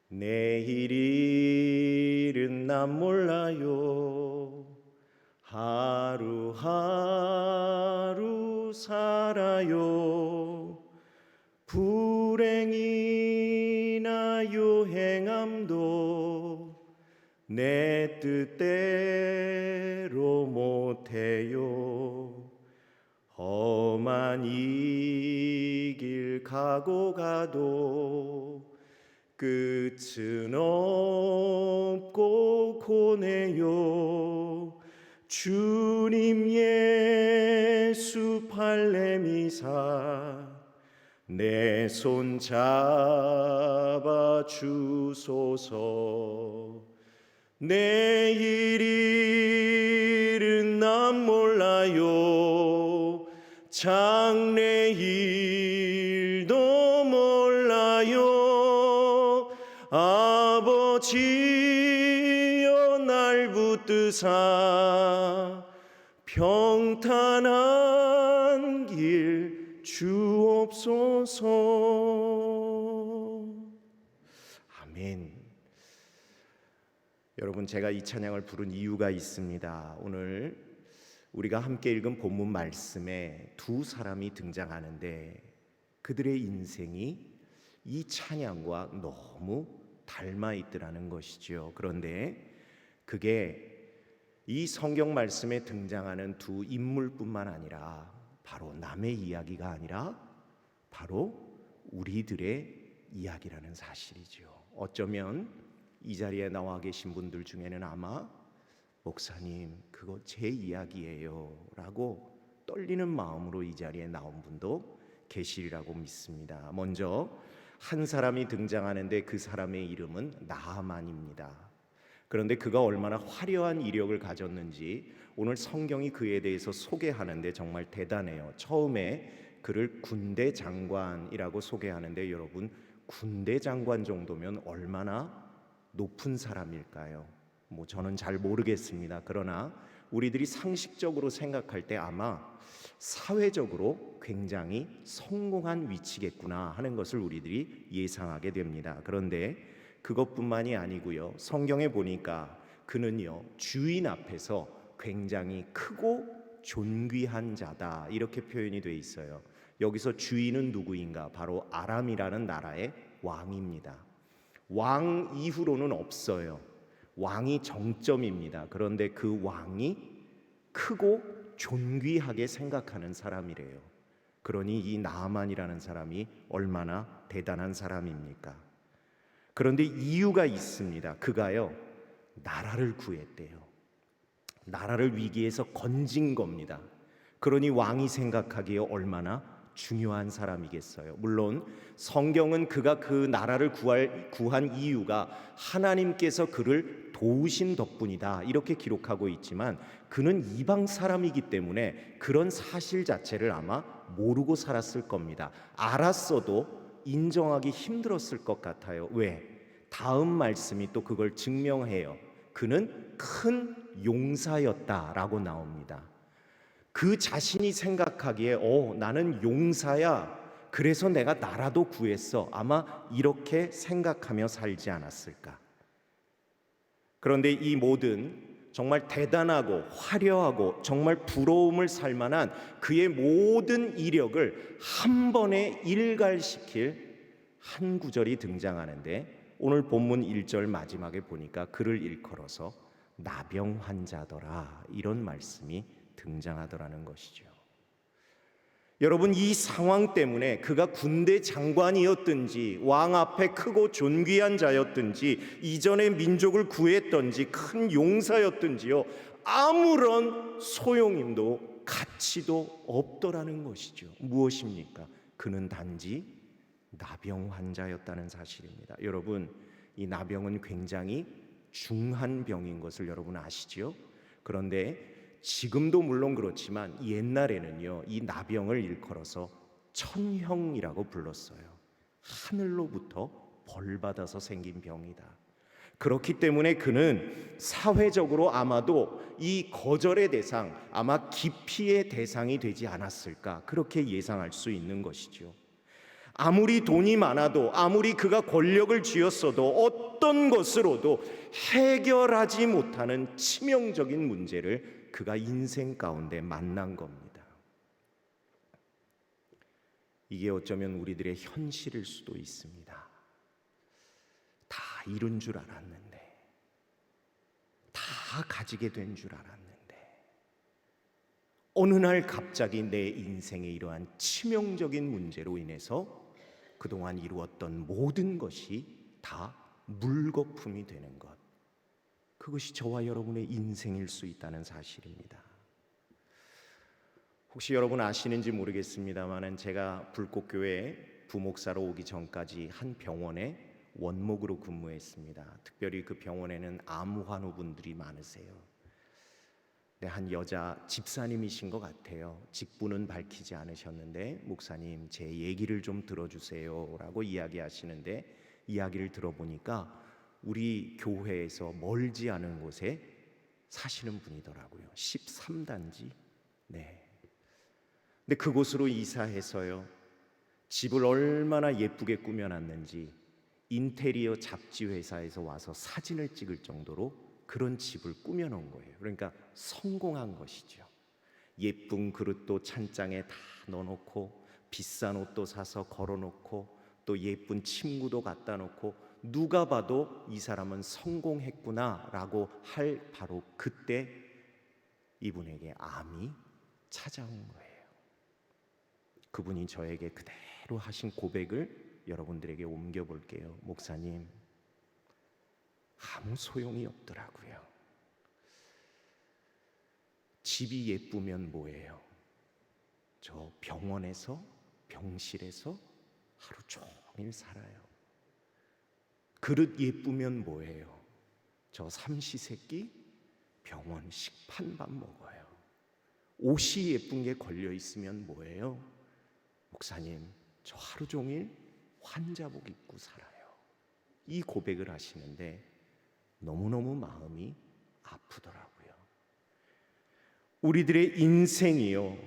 내일 일은 난 몰라요. 하루하루 살아요. 불행이나 요행함도 내 뜻대로 못해요. 험한 이 길 가고 가도 끝은 없고 고뇌요. 주님 예수 팔레미사 내 손 잡아 주소서. 내일 일은 난 몰라요. 장래일도 몰라요. 아버지여 날 붙드사 평탄한 길 주옵소서. 아멘. 여러분, 제가 이 찬양을 부른 이유가 있습니다. 오늘 우리가 함께 읽은 본문 말씀에 두 사람이 등장하는데 그들의 인생이 이 찬양과 너무 닮아 있더라는 것이죠. 그런데 그게 이 성경 말씀에 등장하는 두 인물뿐만 아니라 바로 남의 이야기가 아니라 바로 우리들의 이야기라는 사실이죠. 어쩌면 이 자리에 나와 계신 분들 중에는 아마 목사님, 그거 제 이야기예요 라고 떨리는 마음으로 이 자리에 나온 분도 계시리라고 믿습니다. 먼저 한 사람이 등장하는데 그 사람의 이름은 나아만입니다. 그런데 그가 얼마나 화려한 이력을 가졌는지 오늘 성경이 그에 대해서 소개하는데 정말 대단해요. 처음에 그를 군대 장관이라고 소개하는데 여러분, 군대 장관 정도면 얼마나 높은 사람일까요? 저는 잘 모르겠습니다. 그러나 우리들이 상식적으로 생각할 때 아마 사회적으로 굉장히 성공한 위치겠구나 하는 것을 우리들이 예상하게 됩니다. 그런데 그것뿐만이 아니고요. 성경에 보니까 그는요, 주인 앞에서 굉장히 크고 존귀한 자다 이렇게 표현이 돼 있어요. 여기서 주인은 누구인가? 바로 아람이라는 나라의 왕입니다. 왕 이후로는 없어요. 왕이 정점입니다. 그런데 그 왕이 크고 존귀하게 생각하는 사람이래요. 그러니 이 나아만이라는 사람이 얼마나 대단한 사람입니까? 그런데 이유가 있습니다. 그가요, 나라를 구했대요. 나라를 위기에서 건진 겁니다. 그러니 왕이 생각하기에 얼마나 중요한 사람이겠어요. 물론 성경은 그가 그 나라를 구한 이유가 하나님께서 그를 도우신 덕분이다 이렇게 기록하고 있지만 그는 이방 사람이기 때문에 그런 사실 자체를 아마 모르고 살았을 겁니다. 알았어도 인정하기 힘들었을 것 같아요. 왜? 다음 말씀이 또 그걸 증명해요. 그는 큰 용사였다라고 나옵니다. 그 자신이 생각하기에 나는 용사야. 그래서 내가 나라도 구했어. 아마 이렇게 생각하며 살지 않았을까. 그런데 이 모든 정말 대단하고 화려하고 정말 부러움을 살 만한 그의 모든 이력을 한 번에 일갈시킬 한 구절이 등장하는데 오늘 본문 1절 마지막에 보니까 그를 일컬어서 나병 환자더라 이런 말씀이 등장하더라는 것이죠. 여러분, 이 상황 때문에 그가 군대 장관이었든지 왕 앞에 크고 존귀한 자였든지 이전에 민족을 구했든지 큰 용사였든지요, 아무런 소용임도 가치도 없더라는 것이죠. 무엇입니까? 그는 단지 나병 환자였다는 사실입니다. 여러분, 이 나병은 굉장히 중한 병인 것을 여러분 아시죠? 그런데 지금도 물론 그렇지만 옛날에는요, 이 나병을 일컬어서 천형이라고 불렀어요. 하늘로부터 벌받아서 생긴 병이다. 그렇기 때문에 그는 사회적으로 아마도 이 거절의 대상, 아마 기피의 대상이 되지 않았을까, 그렇게 예상할 수 있는 것이죠. 아무리 돈이 많아도, 아무리 그가 권력을 쥐었어도 어떤 것으로도 해결하지 못하는 치명적인 문제를 그가 인생 가운데 만난 겁니다. 이게 어쩌면 우리들의 현실일 수도 있습니다. 다 이룬 줄 알았는데, 다 가지게 된 줄 알았는데, 어느 날 갑자기 내 인생에 이러한 치명적인 문제로 인해서 그동안 이루었던 모든 것이 다 물거품이 되는 것, 그것이 저와 여러분의 인생일 수 있다는 사실입니다. 혹시 여러분 아시는지 모르겠습니다만, 제가 불꽃교회 부목사로 오기 전까지 한 병원에 원목으로 근무했습니다. 특별히 그 병원에는 암 환우분들이 많으세요. 한 여자 집사님이신 것 같아요. 직분은 밝히지 않으셨는데, 목사님 제 얘기를 좀 들어주세요 라고 이야기하시는데, 이야기를 들어보니까 우리 교회에서 멀지 않은 곳에 사시는 분이더라고요. 13단지. 네. 근데 그곳으로 이사해서요, 집을 얼마나 예쁘게 꾸며놨는지 인테리어 잡지 회사에서 와서 사진을 찍을 정도로 그런 집을 꾸며놓은 거예요. 그러니까 성공한 것이죠. 예쁜 그릇도 찬장에 다 넣어놓고, 비싼 옷도 사서 걸어놓고, 또 예쁜 침구도 갖다 놓고, 누가 봐도 이 사람은 성공했구나 라고 할 바로 그때 이분에게 암이 찾아온 거예요. 그분이 저에게 그대로 하신 고백을 여러분들에게 옮겨볼게요. 목사님, 아무 소용이 없더라고요. 집이 예쁘면 뭐예요? 저 병원에서, 병실에서 하루 종일 살아요. 그릇 예쁘면 뭐예요? 저 삼시세끼 병원 식판밥 먹어요. 옷이 예쁜 게 걸려 있으면 뭐예요? 목사님, 저 하루 종일 환자복 입고 살아요. 이 고백을 하시는데 너무너무 마음이 아프더라고요. 우리들의 인생이요,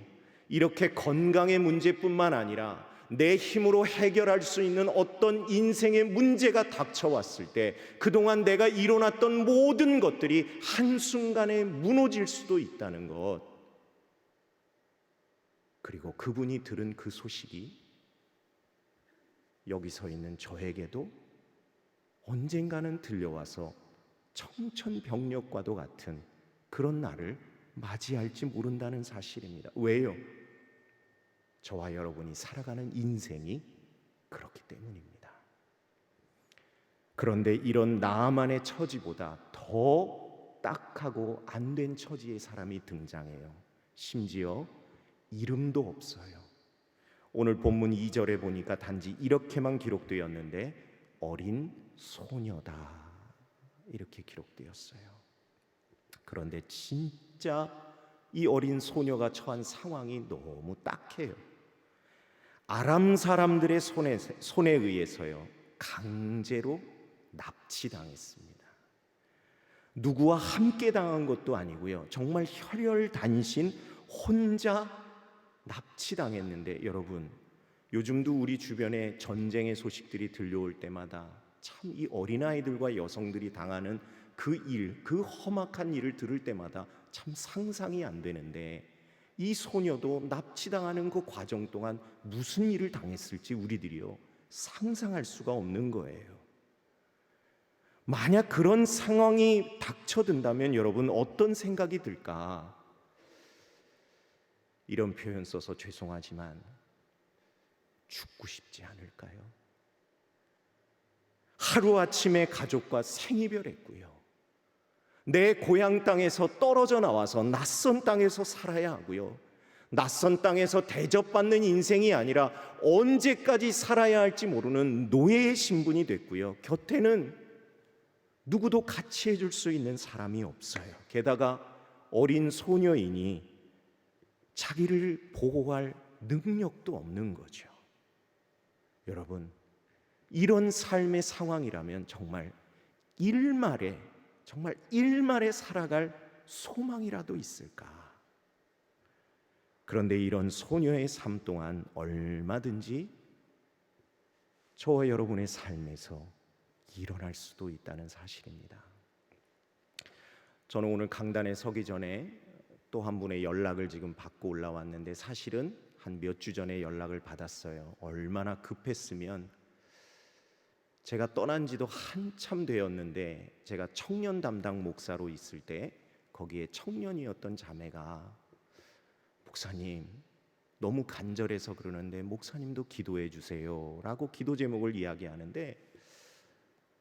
이렇게 건강의 문제뿐만 아니라 내 힘으로 해결할 수 있는 어떤 인생의 문제가 닥쳐왔을 때 그동안 내가 이뤄놨던 모든 것들이 한순간에 무너질 수도 있다는 것, 그리고 그분이 들은 그 소식이 여기 서 있는 저에게도 언젠가는 들려와서 청천벽력과도 같은 그런 날을 맞이할지 모른다는 사실입니다. 왜요? 저와 여러분이 살아가는 인생이 그렇기 때문입니다. 그런데 이런 나만의 처지보다 더 딱하고 안 된 처지의 사람이 등장해요. 심지어 이름도 없어요. 오늘 본문 2절에 보니까 단지 이렇게만 기록되었는데 어린 소녀다 이렇게 기록되었어요. 그런데 진짜 이 어린 소녀가 처한 상황이 너무 딱해요. 아람 사람들의 손에 의해서요, 강제로 납치당했습니다. 누구와 함께 당한 것도 아니고요, 정말 혈혈단신 혼자 납치당했는데, 여러분, 요즘도 우리 주변에 전쟁의 소식들이 들려올 때마다 참 이 어린아이들과 여성들이 당하는 그 일, 그 험악한 일을 들을 때마다 참 상상이 안 되는데, 이 소녀도 납치당하는 그 과정 동안 무슨 일을 당했을지 우리들이요 상상할 수가 없는 거예요. 만약 그런 상황이 닥쳐든다면 여러분 어떤 생각이 들까? 이런 표현 써서 죄송하지만 죽고 싶지 않을까요? 하루아침에 가족과 생이별했고요, 내 고향 땅에서 떨어져 나와서 낯선 땅에서 살아야 하고요, 낯선 땅에서 대접받는 인생이 아니라 언제까지 살아야 할지 모르는 노예의 신분이 됐고요, 곁에는 누구도 같이 해줄 수 있는 사람이 없어요. 게다가 어린 소녀이니 자기를 보호할 능력도 없는 거죠. 여러분, 이런 삶의 상황이라면 정말 일말에 살아갈 소망이라도 있을까? 그런데 이런 소녀의 삶 동안 얼마든지 저와 여러분의 삶에서 일어날 수도 있다는 사실입니다. 저는 오늘 강단에 서기 전에 또 한 분의 연락을 지금 받고 올라왔는데, 사실은 한 몇 주 전에 연락을 받았어요. 얼마나 급했으면, 제가 떠난 지도 한참 되었는데, 제가 청년 담당 목사로 있을 때 거기에 청년이었던 자매가, 목사님 너무 간절해서 그러는데 목사님도 기도해 주세요 라고 기도 제목을 이야기하는데,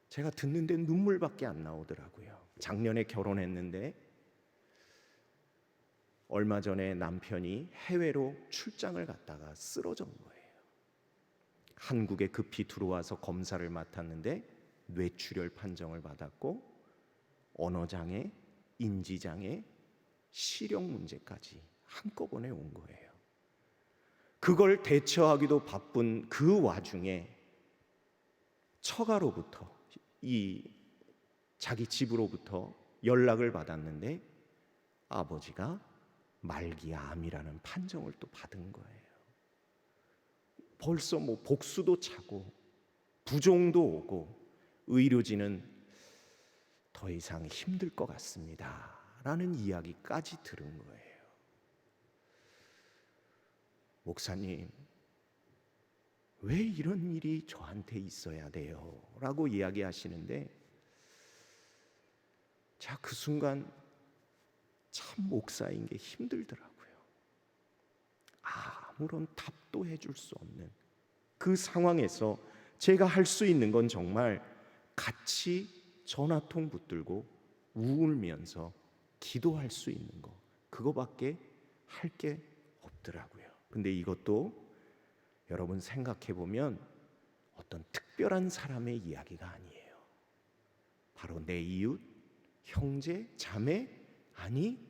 제가 듣는데 눈물밖에 안 나오더라고요. 작년에 결혼했는데 얼마 전에 남편이 해외로 출장을 갔다가 쓰러진 거예요. 한국에 급히 들어와서 검사를 맡았는데 뇌출혈 판정을 받았고, 언어장애, 인지장애, 시력 문제까지 한꺼번에 온 거예요. 그걸 대처하기도 바쁜 그 와중에 처가로부터, 이 자기 집으로부터 연락을 받았는데 아버지가 말기 암이라는 판정을 또 받은 거예요. 벌써 복수도 차고 부종도 오고, 의료진은 더 이상 힘들 것 같습니다 라는 이야기까지 들은 거예요. 목사님, 왜 이런 일이 저한테 있어야 돼요? 라고 이야기하시는데, 자, 그 순간 참 목사인 게 힘들더라고요. 아무런 답도 해줄 수 없는 그 상황에서 제가 할 수 있는 건 정말 같이 전화통 붙들고 울면서 기도할 수 있는 거, 그거밖에 할 게 없더라고요. 근데 이것도 여러분 생각해 보면 어떤 특별한 사람의 이야기가 아니에요. 바로 내 이웃, 형제, 자매, 아니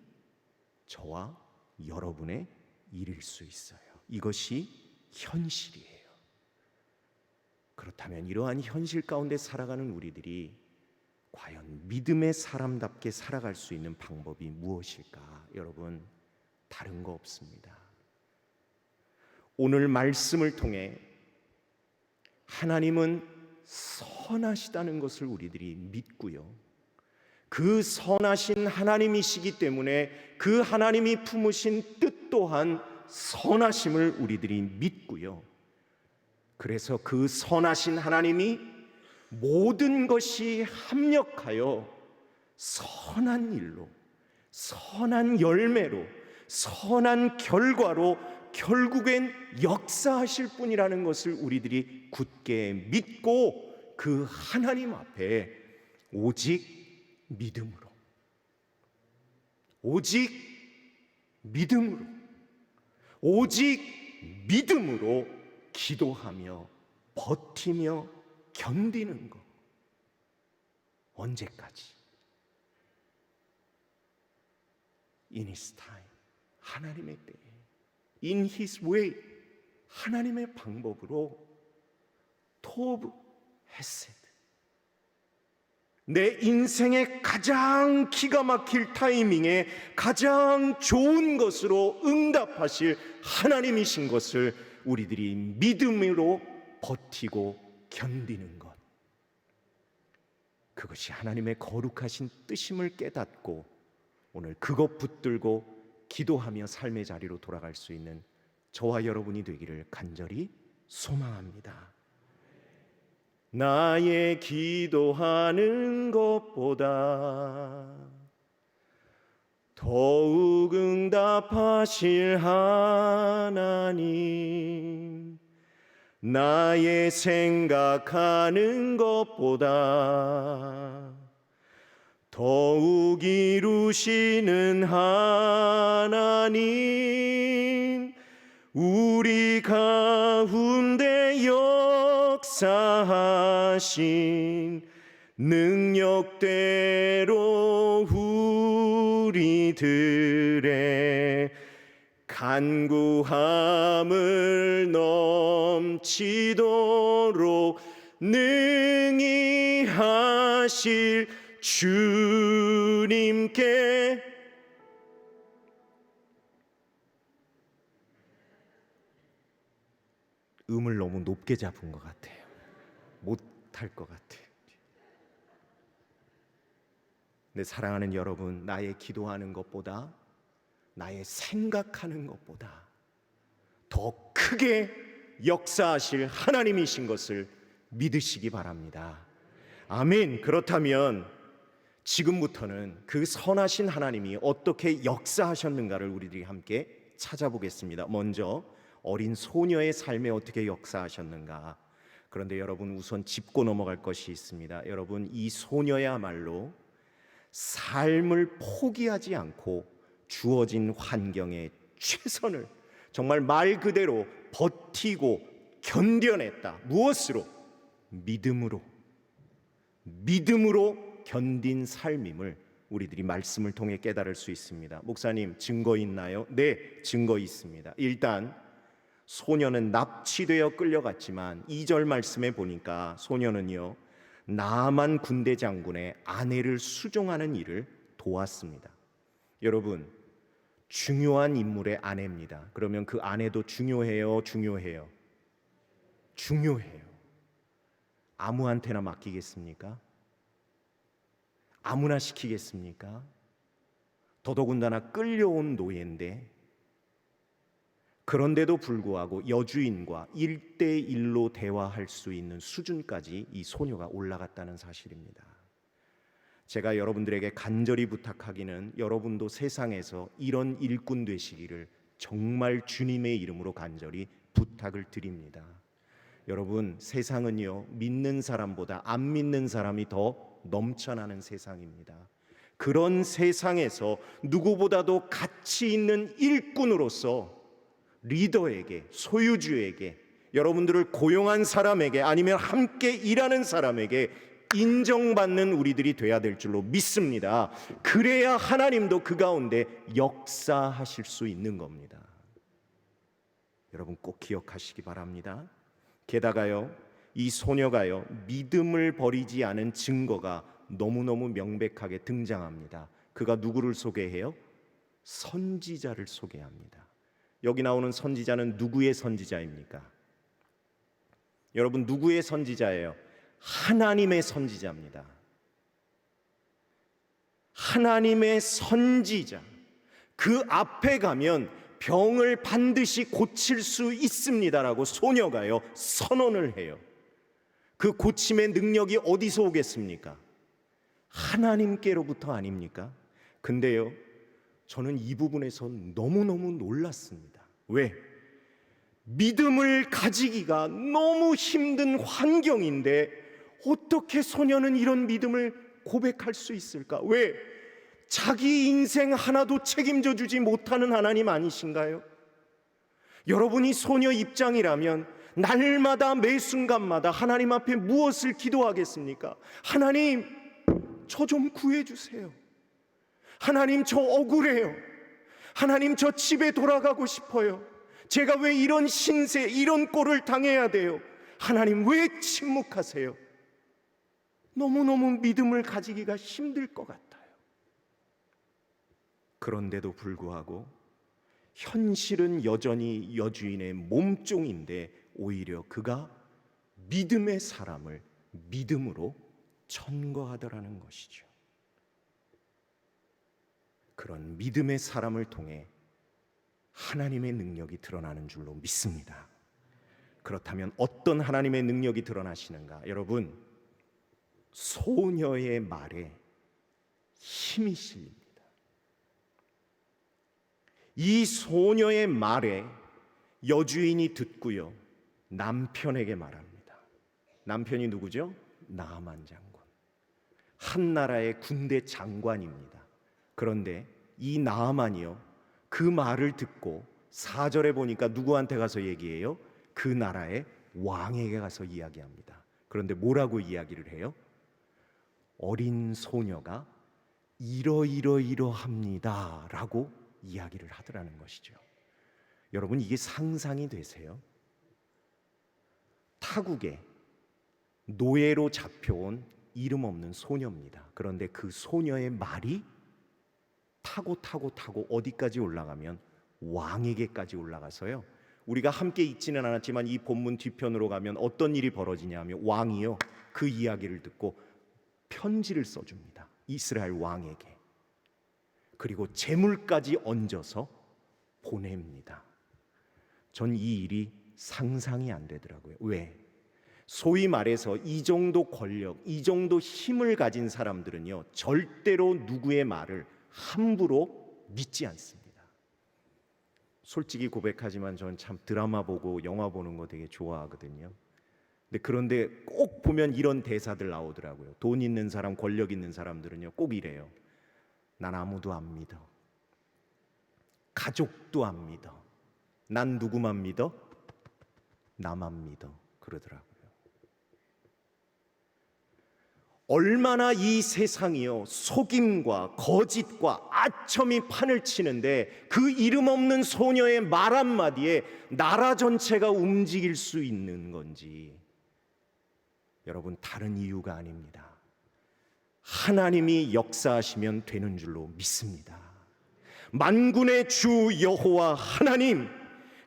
저와 여러분의 일일 수 있어요. 이것이 현실이에요. 그렇다면 이러한 현실 가운데 살아가는 우리들이 과연 믿음의 사람답게 살아갈 수 있는 방법이 무엇일까? 여러분, 다른 거 없습니다. 오늘 말씀을 통해 하나님은 선하시다는 것을 우리들이 믿고요, 그 선하신 하나님이시기 때문에 그 하나님이 품으신 뜻 또한 선하심을 우리들이 믿고요, 그래서 그 선하신 하나님이 모든 것이 합력하여 선한 일로, 선한 열매로, 선한 결과로 결국엔 역사하실 분이라는 것을 우리들이 굳게 믿고, 그 하나님 앞에 오직 믿음으로, 오직 믿음으로, 오직 믿음으로 기도하며 버티며 견디는 것. 언제까지? In His time, 하나님의 때에, In His way, 하나님의 방법으로, 토브 헤세드, 내 인생의 가장 기가 막힐 타이밍에 가장 좋은 것으로 응답하실 하나님이신 것을 우리들이 믿음으로 버티고 견디는 것, 그것이 하나님의 거룩하신 뜻임을 깨닫고 오늘 그것 붙들고 기도하며 삶의 자리로 돌아갈 수 있는 저와 여러분이 되기를 간절히 소망합니다. 나의 기도하는 것보다 더욱 응답하실 하나님, 나의 생각하는 것보다 더욱 이루시는 하나님, 우리 가운데 역사하신 능력대로 우리들의 간구함을 넘치도록 능히 하실 주님께 음을 너무 높게 잡은 것 같아요. 못할 것 같아. 내 사랑하는 여러분, 나의 기도하는 것보다, 나의 생각하는 것보다 더 크게 역사하실 하나님이신 것을 믿으시기 바랍니다. 아멘. 그렇다면 지금부터는 그 선하신 하나님이 어떻게 역사하셨는가를 우리들이 함께 찾아보겠습니다. 먼저 어린 소녀의 삶에 어떻게 역사하셨는가. 그런데 여러분, 우선 짚고 넘어갈 것이 있습니다. 여러분, 이 소녀야말로 삶을 포기하지 않고 주어진 환경에 최선을, 정말 말 그대로 버티고 견뎌냈다. 무엇으로? 믿음으로 견딘 삶임을 우리들이 말씀을 통해 깨달을 수 있습니다. 목사님, 증거 있나요? 네, 증거 있습니다. 일단 소녀는 납치되어 끌려갔지만 2절 말씀에 보니까 소녀는요, 나만 군대 장군의 아내를 수종하는 일을 도왔습니다. 여러분, 중요한 인물의 아내입니다. 그러면 그 아내도 중요해요? 중요해요. 아무한테나 맡기겠습니까? 아무나 시키겠습니까? 더더군다나 끌려온 노예인데, 그런데도 불구하고 여주인과 1대1로 대화할 수 있는 수준까지 이 소녀가 올라갔다는 사실입니다. 제가 여러분들에게 간절히 부탁하기는, 여러분도 세상에서 이런 일꾼 되시기를 정말 주님의 이름으로 간절히 부탁을 드립니다. 여러분, 세상은요, 믿는 사람보다 안 믿는 사람이 더 넘쳐나는 세상입니다. 그런 세상에서 누구보다도 가치 있는 일꾼으로서 리더에게, 소유주에게, 여러분들을 고용한 사람에게, 아니면 함께 일하는 사람에게 인정받는 우리들이 돼야 될 줄로 믿습니다. 그래야 하나님도 그 가운데 역사하실 수 있는 겁니다. 여러분, 꼭 기억하시기 바랍니다. 게다가요, 이 소녀가요, 믿음을 버리지 않은 증거가 너무너무 명백하게 등장합니다. 그가 누구를 소개해요? 선지자를 소개합니다. 여기 나오는 선지자는 누구의 선지자입니까? 여러분, 누구의 선지자예요? 하나님의 선지자입니다. 하나님의 선지자. 그 앞에 가면 병을 반드시 고칠 수 있습니다라고 소녀가요, 선언을 해요. 그 고침의 능력이 어디서 오겠습니까? 하나님께로부터 아닙니까? 근데요, 저는 이 부분에서 너무너무 놀랐습니다. 왜? 믿음을 가지기가 너무 힘든 환경인데 어떻게 소녀는 이런 믿음을 고백할 수 있을까? 왜? 자기 인생 하나도 책임져 주지 못하는 하나님 아니신가요? 여러분이 소녀 입장이라면 날마다 매 순간마다 하나님 앞에 무엇을 기도하겠습니까? 하나님, 저 좀 구해주세요. 하나님, 저 억울해요. 하나님, 저 집에 돌아가고 싶어요. 제가 왜 이런 신세, 이런 꼴을 당해야 돼요? 하나님, 왜 침묵하세요? 너무너무 믿음을 가지기가 힘들 것 같아요. 그런데도 불구하고 현실은 여전히 여주인의 몸종인데 오히려 그가 믿음의 사람을 믿음으로 천거하더라는 것이죠. 그런 믿음의 사람을 통해 하나님의 능력이 드러나는 줄로 믿습니다. 그렇다면 어떤 하나님의 능력이 드러나시는가? 여러분, 소녀의 말에 힘이 실립니다. 이 소녀의 말에 여주인이 듣고요, 남편에게 말합니다. 남편이 누구죠? 나아만 장군. 한 나라의 군대 장관입니다. 그런데 이 나아만이요, 그 말을 듣고 4절에 보니까 누구한테 가서 얘기해요? 그 나라의 왕에게 가서 이야기합니다. 그런데 뭐라고 이야기를 해요? 어린 소녀가 이러이러이러합니다 라고 이야기를 하더라는 것이죠. 여러분, 이게 상상이 되세요? 타국에 노예로 잡혀온 이름 없는 소녀입니다. 그런데 그 소녀의 말이 타고 어디까지 올라가면 왕에게까지 올라가서요, 우리가 함께 읽지는 않았지만 이 본문 뒤편으로 가면 어떤 일이 벌어지냐 하면 왕이요 그 이야기를 듣고 편지를 써줍니다. 이스라엘 왕에게. 그리고 재물까지 얹어서 보냅니다. 전 이 일이 상상이 안 되더라고요. 왜? 소위 말해서 이 정도 권력, 이 정도 힘을 가진 사람들은요 절대로 누구의 말을 함부로 믿지 않습니다. 솔직히 고백하지만 저는 참 드라마 보고 영화 보는 거 되게 좋아하거든요. 그런데 꼭 보면 이런 대사들 나오더라고요. 돈 있는 사람, 권력 있는 사람들은요 꼭 이래요. 난 아무도 안 믿어. 가족도 안 믿어. 난 누구만 믿어? 나만 믿어. 그러더라고요. 얼마나 이 세상이요 속임과 거짓과 아첨이 판을 치는데 그 이름 없는 소녀의 말 한마디에 나라 전체가 움직일 수 있는 건지, 여러분 다른 이유가 아닙니다. 하나님이 역사하시면 되는 줄로 믿습니다. 만군의 주 여호와 하나님,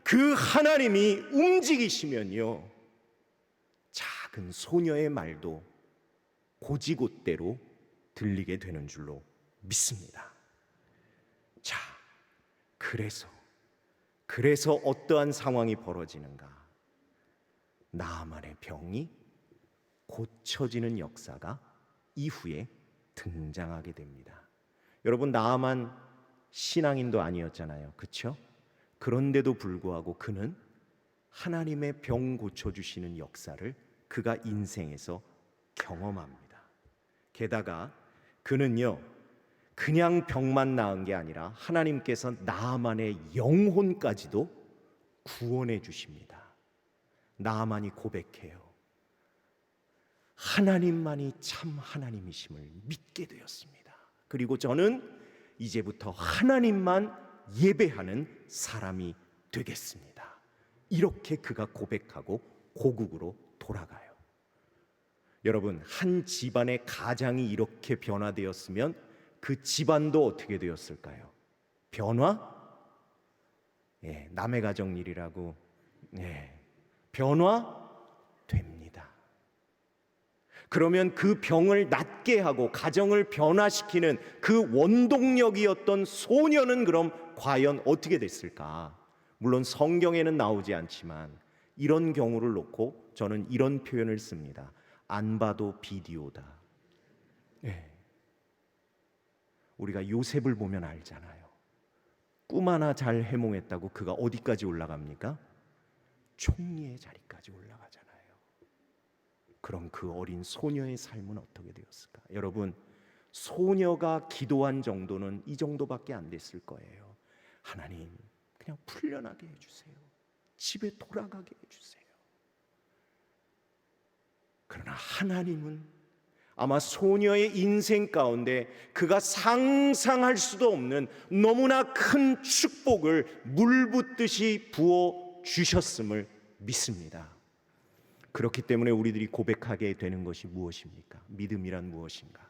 그 하나님이 움직이시면요 작은 소녀의 말도 고지곳대로 들리게 되는 줄로 믿습니다. 자, 그래서 어떠한 상황이 벌어지는가? 나아만의 병이 고쳐지는 역사가 이후에 등장하게 됩니다. 여러분, 나아만 신앙인도 아니었잖아요. 그렇죠? 그런데도 불구하고 그는 하나님의 병 고쳐주시는 역사를 그가 인생에서 경험합니다. 게다가 그는요 그냥 병만 나은 게 아니라 하나님께서 나아만의 영혼까지도 구원해 주십니다. 나아만이 고백해요. 하나님만이 참 하나님이심을 믿게 되었습니다. 그리고 저는 이제부터 하나님만 예배하는 사람이 되겠습니다. 이렇게 그가 고백하고 고국으로 돌아가요. 여러분, 한 집안의 가장이 이렇게 변화되었으면 그 집안도 어떻게 되었을까요? 변화? 남의 가정 일이라고 변화됩니다. 그러면 그 병을 낫게 하고 가정을 변화시키는 그 원동력이었던 소녀는 그럼 과연 어떻게 됐을까? 물론 성경에는 나오지 않지만 이런 경우를 놓고 저는 이런 표현을 씁니다. 안 봐도 비디오다. 우리가 요셉을 보면 알잖아요. 꿈 하나 잘 해몽했다고 그가 어디까지 올라갑니까? 총리의 자리까지 올라가잖아요. 그럼 그 어린 소녀의 삶은 어떻게 되었을까? 여러분, 소녀가 기도한 정도는 이 정도밖에 안 됐을 거예요. 하나님, 그냥 풀려나게 해주세요. 집에 돌아가게 해주세요. 그러나 하나님은 아마 소녀의 인생 가운데 그가 상상할 수도 없는 너무나 큰 축복을 물붓듯이 부어 주셨음을 믿습니다. 그렇기 때문에 우리들이 고백하게 되는 것이 무엇입니까? 믿음이란 무엇인가?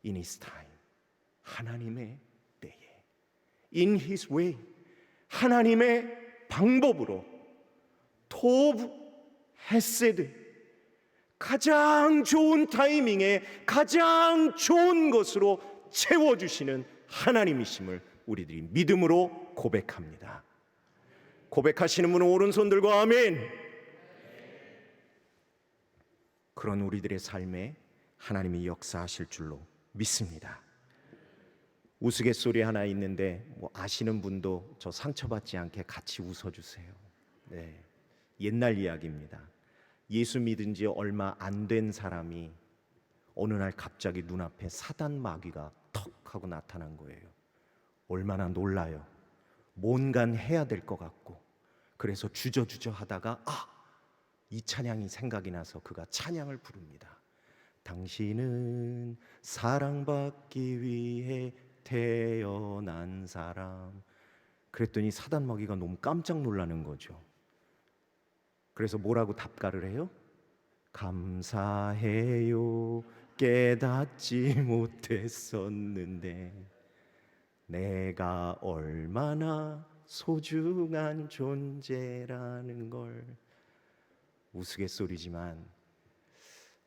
In His time, 하나님의 때에, In His way, 하나님의 방법으로, 토브 헤세드, 가장 좋은 타이밍에 가장 좋은 것으로 채워주시는 하나님이심을 우리들이 믿음으로 고백합니다. 고백하시는 분은 오른손 들고 아멘. 그런 우리들의 삶에 하나님이 역사하실 줄로 믿습니다. 우스갯소리 하나 있는데 아시는 분도 저 상처받지 않게 같이 웃어주세요. 옛날 이야기입니다. 예수 믿은 지 얼마 안 된 사람이 어느 날 갑자기 눈앞에 사단 마귀가 턱 하고 나타난 거예요. 얼마나 놀라요. 뭔가 해야 될 것 같고, 그래서 주저주저 하다가 이 찬양이 생각이 나서 그가 찬양을 부릅니다. 당신은 사랑받기 위해 태어난 사람. 그랬더니 사단 마귀가 너무 깜짝 놀라는 거죠. 그래서 뭐라고 답가를 해요? 감사해요. 깨닫지 못했었는데 내가 얼마나 소중한 존재라는 걸. 우스갯소리지만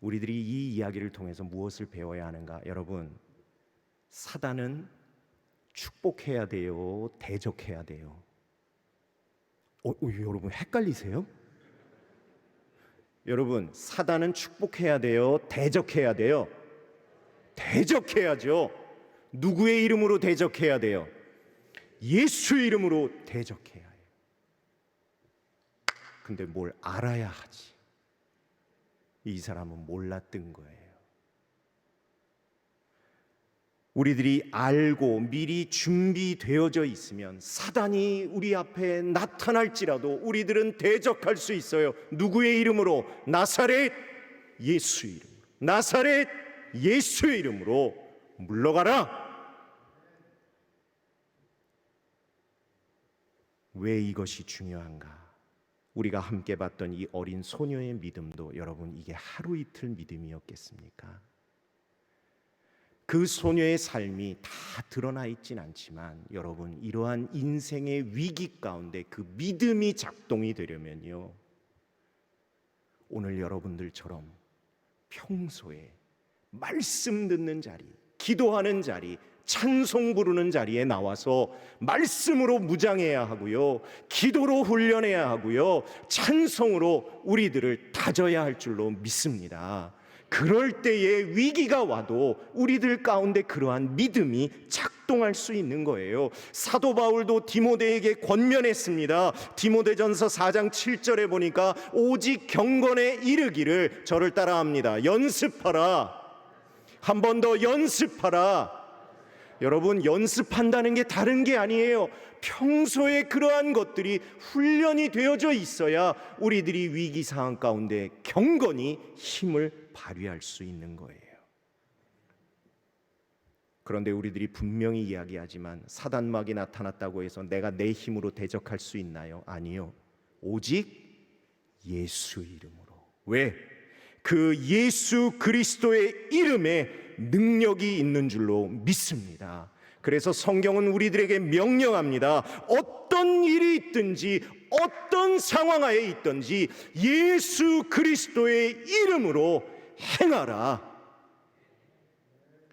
우리들이 이 이야기를 통해서 무엇을 배워야 하는가? 여러분, 사단은 축복해야 돼요? 대적해야 돼요? 여러분 헷갈리세요? 여러분, 사단은 축복해야 돼요? 대적해야 돼요? 대적해야죠. 누구의 이름으로 대적해야 돼요? 예수의 이름으로 대적해야 해요. 근데 뭘 알아야 하지. 이 사람은 몰랐던 거예요. 우리들이 알고 미리 준비되어져 있으면 사단이 우리 앞에 나타날지라도 우리들은 대적할 수 있어요. 누구의 이름으로? 나사렛 예수 이름으로. 나사렛 예수의 이름으로 물러가라. 왜 이것이 중요한가? 우리가 함께 봤던 이 어린 소녀의 믿음도 여러분, 이게 하루 이틀 믿음이었겠습니까? 그 소녀의 삶이 다 드러나 있진 않지만 여러분, 이러한 인생의 위기 가운데 그 믿음이 작동이 되려면요, 오늘 여러분들처럼 평소에 말씀 듣는 자리, 기도하는 자리, 찬송 부르는 자리에 나와서 말씀으로 무장해야 하고요, 기도로 훈련해야 하고요, 찬송으로 우리들을 다져야 할 줄로 믿습니다. 그럴 때에 위기가 와도 우리들 가운데 그러한 믿음이 작동할 수 있는 거예요. 사도 바울도 디모데에게 권면했습니다. 디모데전서 4장 7절에 보니까 오직 경건에 이르기를 저를 따라합니다. 연습하라. 한 번 더 연습하라. 여러분, 연습한다는 게 다른 게 아니에요. 평소에 그러한 것들이 훈련이 되어져 있어야 우리들이 위기 상황 가운데 경건히 힘을 발휘할 수 있는 거예요. 그런데 우리들이 분명히 이야기하지만 사단막이 나타났다고 해서 내가 내 힘으로 대적할 수 있나요? 아니요. 오직 예수 이름으로. 왜? 그 예수 그리스도의 이름에 능력이 있는 줄로 믿습니다. 그래서 성경은 우리들에게 명령합니다. 어떤 일이 있든지 어떤 상황하에 있든지 예수 그리스도의 이름으로 행하라.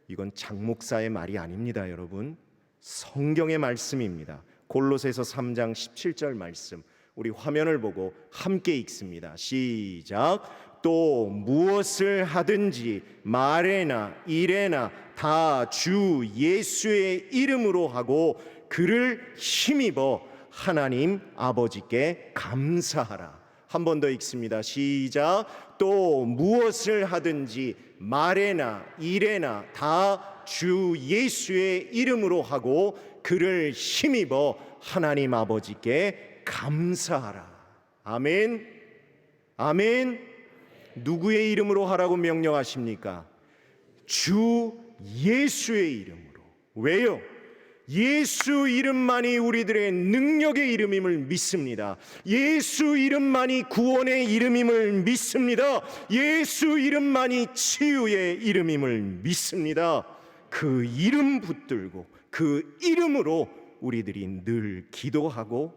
이건 장 목사의 말이 아닙니다, 여러분. 성경의 말씀입니다. 골로새서 3장 17절 말씀, 우리 화면을 보고 함께 읽습니다. 시작. 또 무엇을 하든지 말에나 일에나 다 주 예수의 이름으로 하고 그를 힘입어 하나님 아버지께 감사하라. 한 번 더 읽습니다. 시작. 또 무엇을 하든지 말에나 일에나 다 주 예수의 이름으로 하고 그를 힘입어 하나님 아버지께 감사하라. 아멘. 아멘. 누구의 이름으로 하라고 명령하십니까? 주 예수의 이름으로. 왜요? 예수 이름만이 우리들의 능력의 이름임을 믿습니다. 예수 이름만이 구원의 이름임을 믿습니다. 예수 이름만이 치유의 이름임을 믿습니다. 그 이름 붙들고 그 이름으로 우리들이 늘 기도하고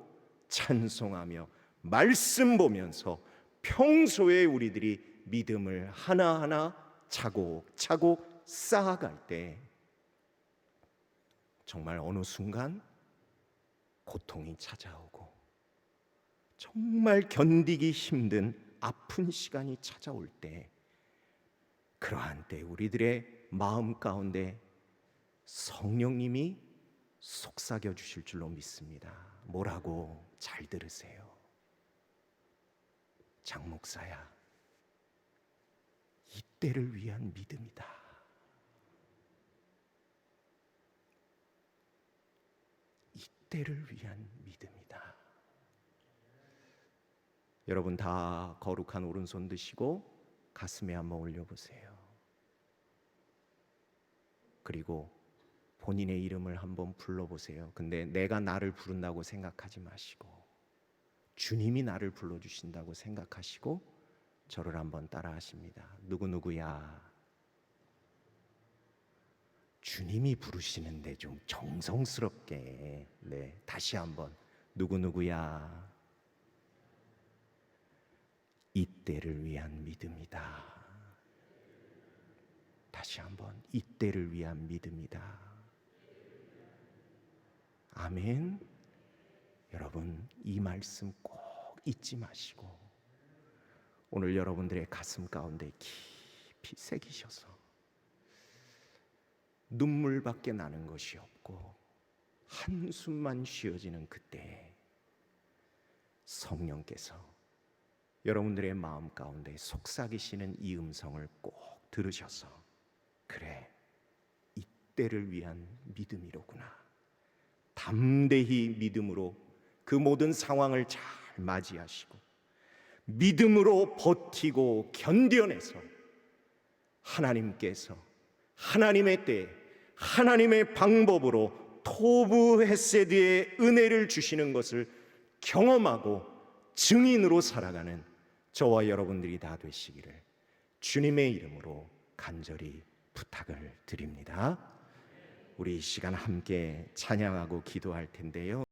찬송하며 말씀 보면서 평소에 우리들이 믿음을 하나하나 차곡차곡 쌓아갈 때 정말 어느 순간 고통이 찾아오고 정말 견디기 힘든 아픈 시간이 찾아올 때, 그러한 때 우리들의 마음 가운데 성령님이 속삭여 주실 줄로 믿습니다. 뭐라고? 잘 들으세요. 장 목사야, 이때를 위한 믿음이다. 이때를 위한 믿음이다. 여러분 다 거룩한 오른손 드시고 가슴에 한번 올려보세요. 그리고 본인의 이름을 한번 불러보세요. 근데 내가 나를 부른다고 생각하지 마시고 주님이 나를 불러주신다고 생각하시고 저를 한번 따라하십니다. 누구누구야. 주님이 부르시는데 좀 정성스럽게. 네, 다시 한번. 누구누구야, 이때를 위한 믿음이다. 다시 한번, 이때를 위한 믿음이다. 아멘. 여러분, 이 말씀 꼭 잊지 마시고 오늘 여러분들의 가슴 가운데 깊이 새기셔서 눈물밖에 나는 것이 없고 한숨만 쉬어지는 그때에 성령께서 여러분들의 마음 가운데 속삭이시는 이 음성을 꼭 들으셔서, 그래, 이때를 위한 믿음이로구나, 담대히 믿음으로 그 모든 상황을 잘 맞이하시고 믿음으로 버티고 견뎌내서 하나님께서 하나님의 때에 하나님의 방법으로 토부 헤세드의 은혜를 주시는 것을 경험하고 증인으로 살아가는 저와 여러분들이 다 되시기를 주님의 이름으로 간절히 부탁을 드립니다. 우리 이 시간 함께 찬양하고 기도할 텐데요.